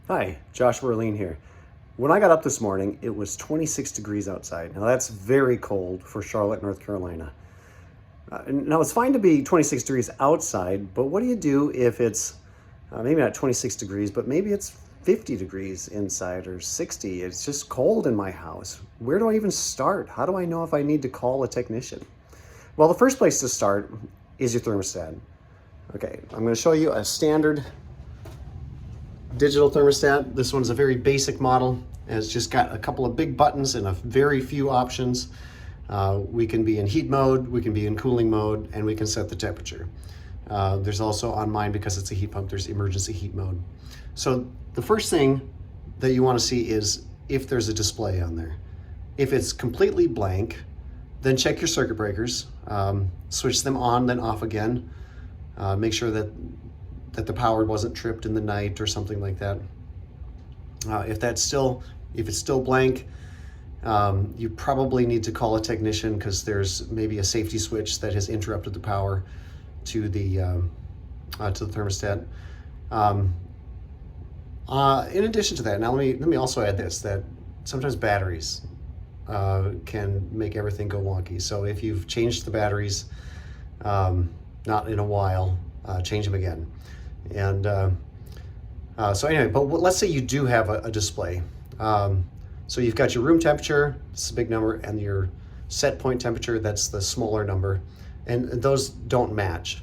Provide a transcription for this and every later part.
Hi, Josh Werleen here. When I got up this morning, it was 26 degrees outside. Now that's very cold for Charlotte, North Carolina. Now it's fine to be 26 degrees outside, but what do you do if it's maybe not 26 degrees, but maybe it's 50 degrees inside or 60? It's just cold in my house. Where do I even start? How do I know if I need to call a technician? Well, the first place to start is your thermostat. Okay, I'm going to show you a standard digital thermostat. This one's a very basic model. It's just got a couple of big buttons and a very few options. We can be in heat mode, we can be in cooling mode, and we can set the temperature. There's also on mine, because it's a heat pump, there's emergency heat mode. So the first thing that you want to see is if there's a display on there. If it's completely blank, then check your circuit breakers, switch them on, then off again. Make sure that the power wasn't tripped in the night or something like that. If it's still blank, you probably need to call a technician, because there's maybe a safety switch that has interrupted the power to the thermostat. In addition to that, now let me also add this, that sometimes batteries can make everything go wonky. So if you've changed the batteries not in a while, change them again. And so anyway, but let's say you do have a display. So you've got your room temperature, it's a big number, and your set point temperature, that's the smaller number, and those don't match.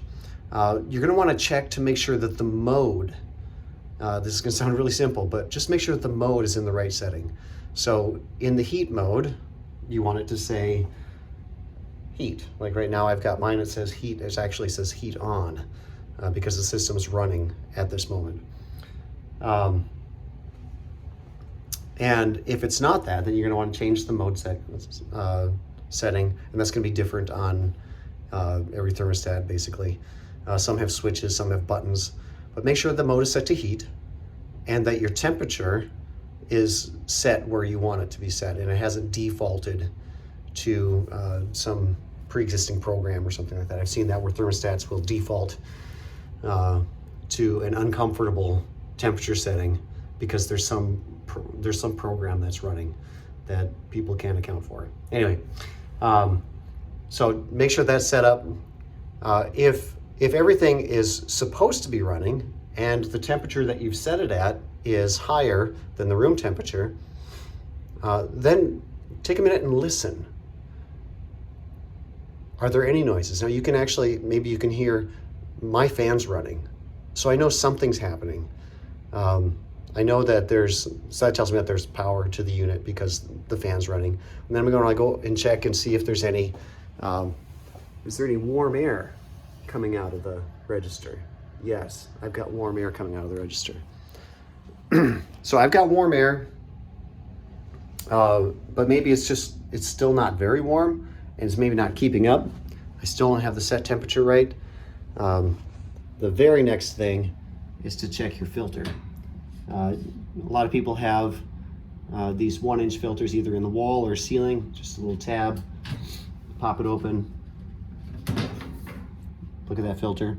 You're going to want to check to make sure that the mode, this is going to sound really simple, but just make sure that the mode is in the right setting. So in the heat mode, you want it to say heat. Like right now I've got mine, it says heat, it actually says heat on, because the system's running at this moment. And if it's not that, then you're going to want to change the mode setting, and that's going to be different on every thermostat, basically. Some have switches, some have buttons, but make sure the mode is set to heat and that your temperature is set where you want it to be set, and it hasn't defaulted to some pre-existing program or something like that. I've seen that where thermostats will default to an uncomfortable temperature setting because there's some program that's running that people can't account for. Anyway, so make sure that's set up. If everything is supposed to be running and the temperature that you've set it at is higher than the room temperature, then take a minute and listen. Are there any noises? Now you can actually, maybe you can hear my fan's running, so I know something's happening. I know that so that tells me that there's power to the unit because the fan's running. And then I'm going to go and check and see if there's any, is there any warm air coming out of the register? Yes, I've got warm air coming out of the register. So I've got warm air, but maybe it's still not very warm, and it's maybe not keeping up. I still don't have the set temperature right. The very next thing is to check your filter. A lot of people have these 1-inch filters either in the wall or ceiling, just a little tab, pop it open, look at that filter.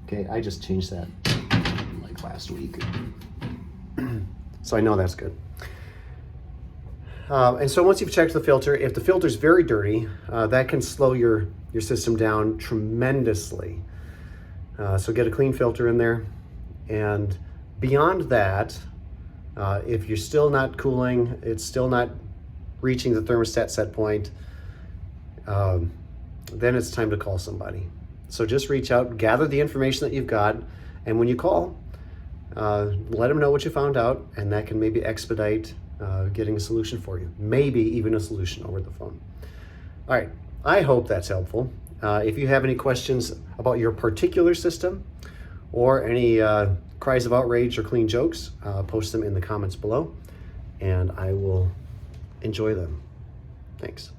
Okay, I just changed that like last week, so I know that's good. And so once you've checked the filter, if the filter's very dirty, that can slow your system down tremendously. So get a clean filter in there. And beyond that, if you're still not cooling, it's still not reaching the thermostat set point, then it's time to call somebody. So just reach out, gather the information that you've got, and when you call, let them know what you found out, and that can maybe expedite getting a solution for you. Maybe even a solution over the phone. All right, I hope that's helpful. If you have any questions about your particular system or any cries of outrage or clean jokes, post them in the comments below, and I will enjoy them. Thanks.